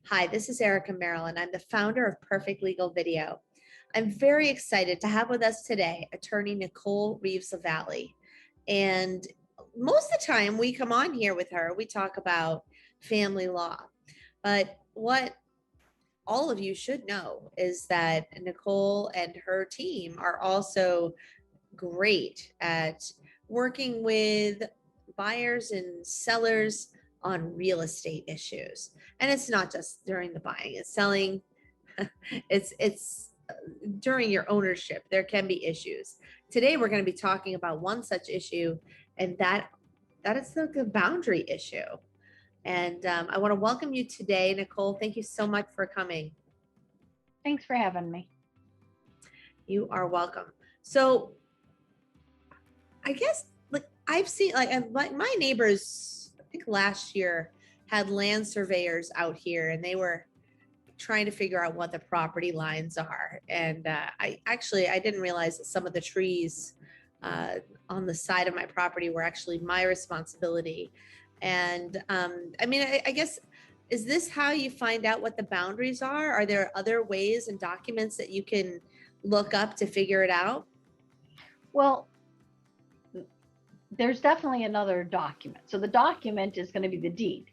Hi, this is Erica Merrill, and I'm the founder of Perfect Legal Video. I'm very excited to have with us today Attorney Nicole Reeves Lavallee. And most of the time we come on here with her, we talk about family law. But what all of you should know is that Nicole and her team are also great at working with buyers and sellers on real estate issues. And it's not just during the buying and selling, it's during your ownership, there can be issues. Today, we're going to be talking about one such issue, and that is the boundary issue. And I want to welcome you today, Nicole. Thank you so much for coming. Thanks for having me. You are welcome. So I guess I've seen my neighbors, I think last year, had land surveyors out here, and they were trying to figure out what the property lines are. And I didn't realize that some of the trees on the side of my property were actually my responsibility. And I guess, is this how you find out what the boundaries are? Are there other ways and documents that you can look up to figure it out? Well, there's definitely another document. So the document is going to be the deed.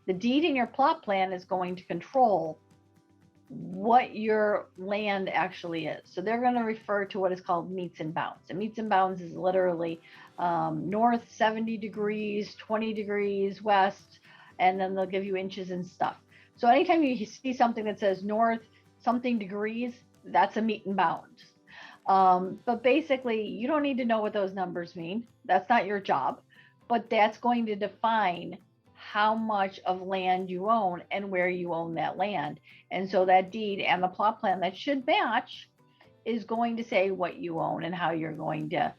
The deed in your plot plan is going to control what your land actually is. So they're going to refer to what is called meets and bounds. And meets and bounds is literally north 70 degrees, 20 degrees west, and then they'll give you inches and stuff. So anytime you see something that says north something degrees, that's a meet and bound. But basically, you don't need to know what those numbers mean. That's not your job, but that's going to define how much of land you own and where you own that land. And so that deed and the plot plan that should match is going to say what you own and how you're going to,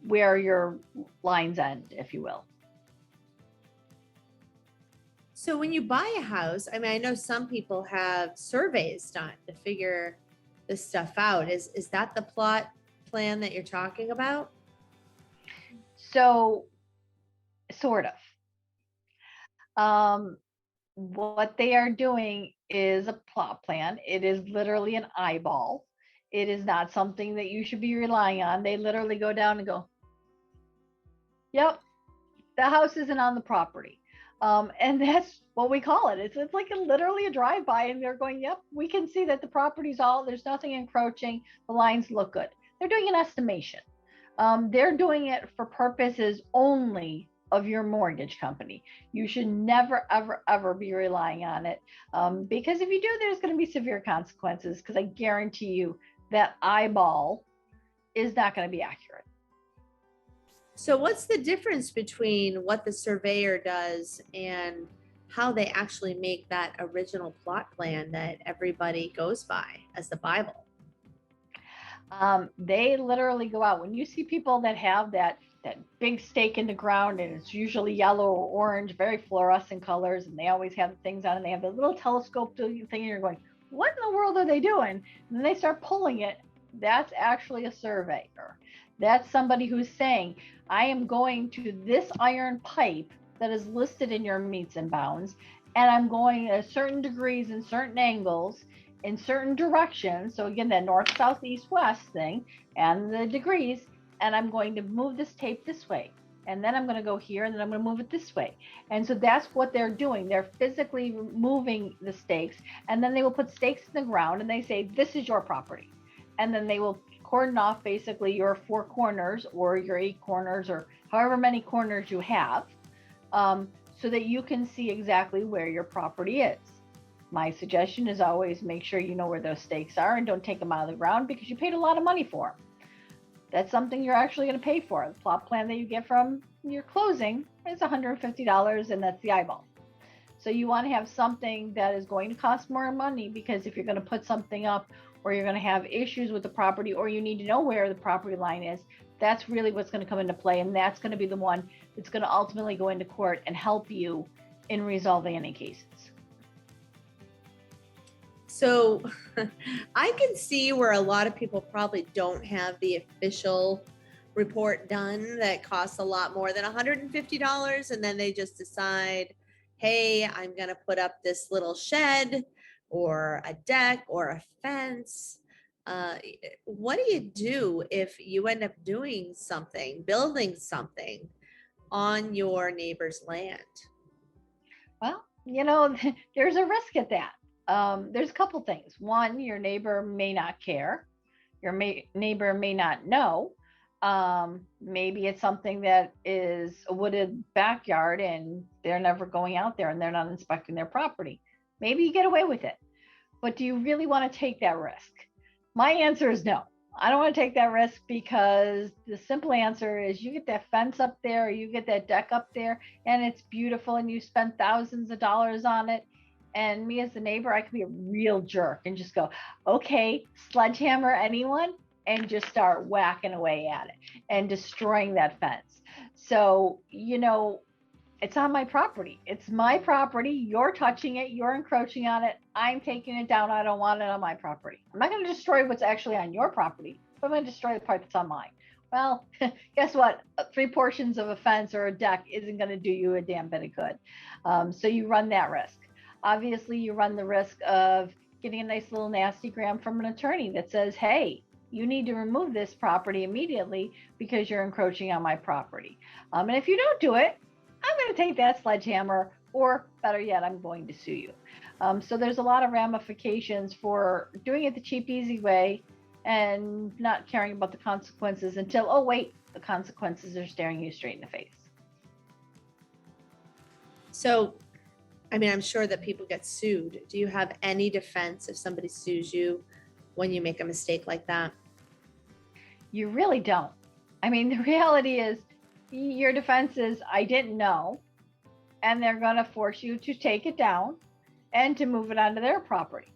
where your lines end, if you will. So when you buy a house, I know some people have surveys done to figure this stuff out. Is that the plot plan that you're talking about? So, sort of. What they are doing is a plot plan. It is literally an eyeball. It is not something that you should be relying on. They literally go down and go, yep, the house isn't on the property. And that's what we call it. It's like literally a drive-by, and they're going, yep, we can see that the property's there's nothing encroaching. The lines look good. They're doing an estimation. They're doing it for purposes only of your mortgage company. You should never, ever, ever be relying on it. Because if you do, there's going to be severe consequences, because I guarantee you that eyeball is not going to be accurate. So what's the difference between what the surveyor does and how they actually make that original plot plan that everybody goes by as the Bible? They literally go out. When you see people that have that big stake in the ground, and it's usually yellow or orange, very fluorescent colors, and they always have things on, and they have the little telescope thing, and you're going, what in the world are they doing? And then they start pulling it. That's actually a surveyor. That's somebody who's saying, I am going to this iron pipe that is listed in your meets and bounds, and I'm going at certain degrees and certain angles in certain directions. So again, that north, south, east, west thing and the degrees, and I'm going to move this tape this way. And then I'm going to go here, and then I'm going to move it this way. And so that's what they're doing. They're physically moving the stakes, and then they will put stakes in the ground, and they say, this is your property. And then they will cordon off basically your 4 corners or your 8 corners or however many corners you have, so that you can see exactly where your property is. My suggestion is always make sure you know where those stakes are and don't take them out of the ground, because you paid a lot of money for them. That's something you're actually going to pay for. The plot plan that you get from your closing is $150, and that's the eyeball. So you want to have something that is going to cost more money, because if you're going to put something up, or you're going to have issues with the property, or you need to know where the property line is, that's really what's going to come into play. And that's going to be the one that's going to ultimately go into court and help you in resolving any cases. So I can see where a lot of people probably don't have the official report done that costs a lot more than $150, and then they just decide, hey, I'm going to put up this little shed or a deck or a fence. Uh, what do you do if you end up doing something, building something on your neighbor's land? Well, there's a risk at that. There's a couple things. One, your neighbor may not care. Your neighbor may not know. Maybe it's something that is a wooded backyard and they're never going out there and they're not inspecting their property. Maybe you get away with it, but do you really want to take that risk? My answer is no. I don't want to take that risk because the simple answer is you get that fence up there, you get that deck up there, and it's beautiful and you spend thousands of dollars on it. And me as the neighbor, I could be a real jerk and just go, okay, sledgehammer anyone, and just start whacking away at it and destroying that fence. So, it's on my property. It's my property. You're touching it. You're encroaching on it. I'm taking it down. I don't want it on my property. I'm not going to destroy what's actually on your property, but I'm going to destroy the part that's on mine. Well, guess what? 3 portions of a fence or a deck isn't going to do you a damn bit of good. So you run that risk. Obviously, you run the risk of getting a nice little nasty gram from an attorney that says, hey, you need to remove this property immediately because you're encroaching on my property. And if you don't do it, I'm going to take that sledgehammer, or better yet, I'm going to sue you. So there's a lot of ramifications for doing it the cheap, easy way and not caring about the consequences until, oh, wait, the consequences are staring you straight in the face. So, I'm sure that people get sued. Do you have any defense if somebody sues you when you make a mistake like that? You really don't. The reality is your defense is, I didn't know, and they're going to force you to take it down and to move it onto their property,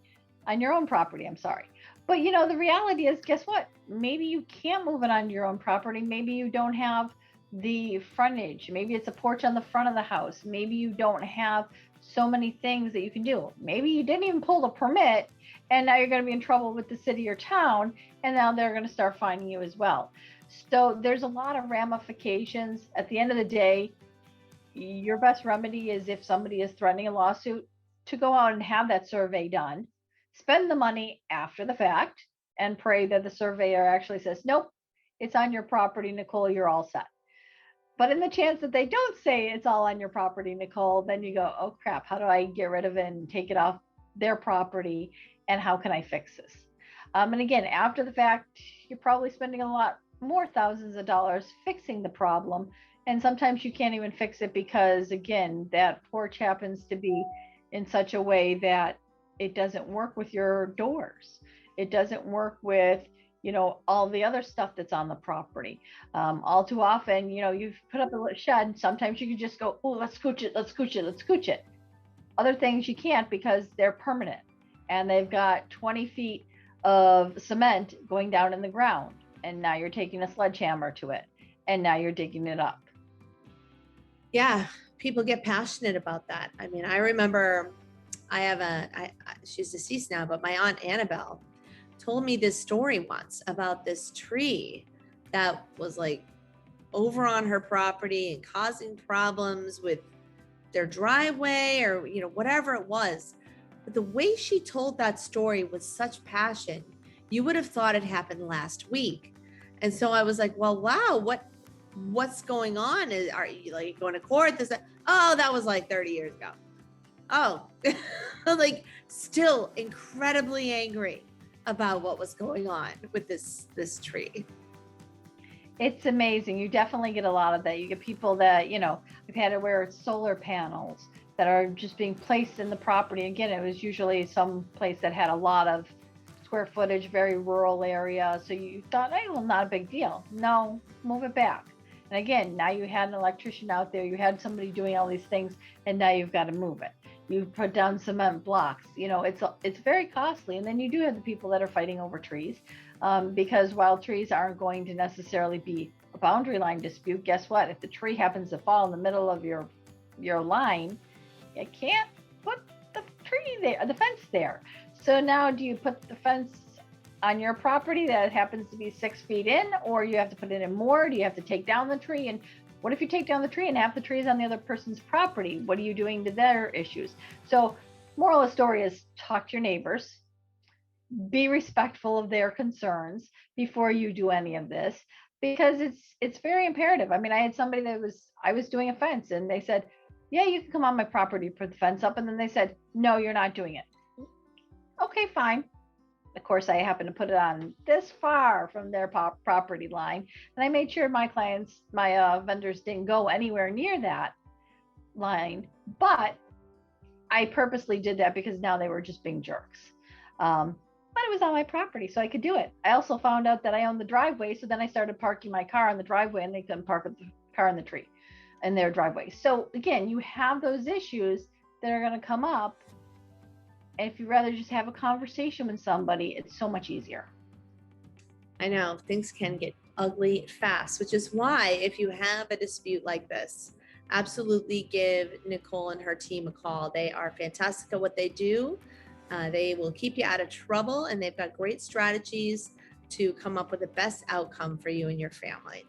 on your own property, I'm sorry. But the reality is, guess what? Maybe you can't move it on your own property. Maybe you don't have the frontage. Maybe it's a porch on the front of the house. Maybe you don't have so many things that you can do. Maybe you didn't even pull the permit and now you're going to be in trouble with the city or town, and now they're going to start fining you as well. So there's a lot of ramifications. At the end of the day, your best remedy is, if somebody is threatening a lawsuit, to go out and have that survey done, spend the money after the fact, and pray that the surveyor actually says, nope, it's on your property, Nicole, you're all set. But in the chance that they don't say it's all on your property, Nicole, then you go, oh crap, how do I get rid of it and take it off their property? And how can I fix this? And again, after the fact, you're probably spending a lot more thousands of dollars fixing the problem. And sometimes you can't even fix it because, again, that porch happens to be in such a way that it doesn't work with your doors. It doesn't work with, all the other stuff that's on the property. All too often, you've put up a shed. Sometimes you can just go, oh, let's scooch it. Other things you can't because they're permanent and they've got 20 feet of cement going down in the ground. And now you're taking a sledgehammer to it, and now you're digging it up. Yeah, people get passionate about that. I remember she's deceased now, but my aunt Annabelle told me this story once about this tree that was like over on her property and causing problems with their driveway or, whatever it was. But the way she told that story with such passion, you would have thought it happened last week. And so I was like, well, wow, what's going on? Are you like going to court? Oh, that was like 30 years ago. Oh, like still incredibly angry about what was going on with this tree. It's amazing. You definitely get a lot of that. You get people that, I've had it where it's solar panels that are just being placed in the property. Again, it was usually some place that had a lot of square footage, very rural area. So you thought, hey, well, not a big deal. No, move it back. And again, now you had an electrician out there, you had somebody doing all these things, and now you've got to move it. You put down cement blocks. It's very costly. And then you do have the people that are fighting over trees, because while trees aren't going to necessarily be a boundary line dispute, guess what? If the tree happens to fall in the middle of your line, you can't put the tree there, the fence there. So now do you put the fence on your property that happens to be 6 feet in, or you have to put it in more? Do you have to take down the tree? And What if you take down the tree and half the tree is on the other person's property? What are you doing to their issues? So moral of the story is talk to your neighbors, be respectful of their concerns before you do any of this, because it's very imperative. I mean, I had somebody I was doing a fence and they said, yeah, you can come on my property, put the fence up. And then they said, no, you're not doing it. Okay, fine. Of course, I happened to put it on this far from their property line. And I made sure my vendors didn't go anywhere near that line. But I purposely did that because now they were just being jerks. But it was on my property, so I could do it. I also found out that I owned the driveway. So then I started parking my car on the driveway and they couldn't park the car in the tree in their driveway. So again, you have those issues that are going to come up. And if you'd rather just have a conversation with somebody, it's so much easier. I know things can get ugly fast, which is why if you have a dispute like this, absolutely give Nicole and her team a call. They are fantastic at what they do. They will keep you out of trouble, and they've got great strategies to come up with the best outcome for you and your family.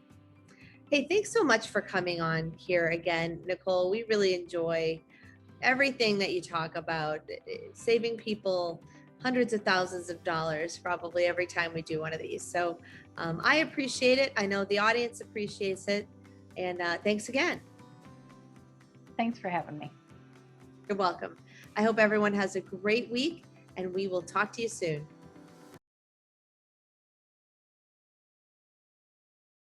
Hey, thanks so much for coming on here again, Nicole. We really enjoy everything that you talk about, saving people hundreds of thousands of dollars probably every time we do one of these. So I appreciate it. I know the audience appreciates it. And thanks again. Thanks for having me. You're welcome. I hope everyone has a great week, and we will talk to you soon.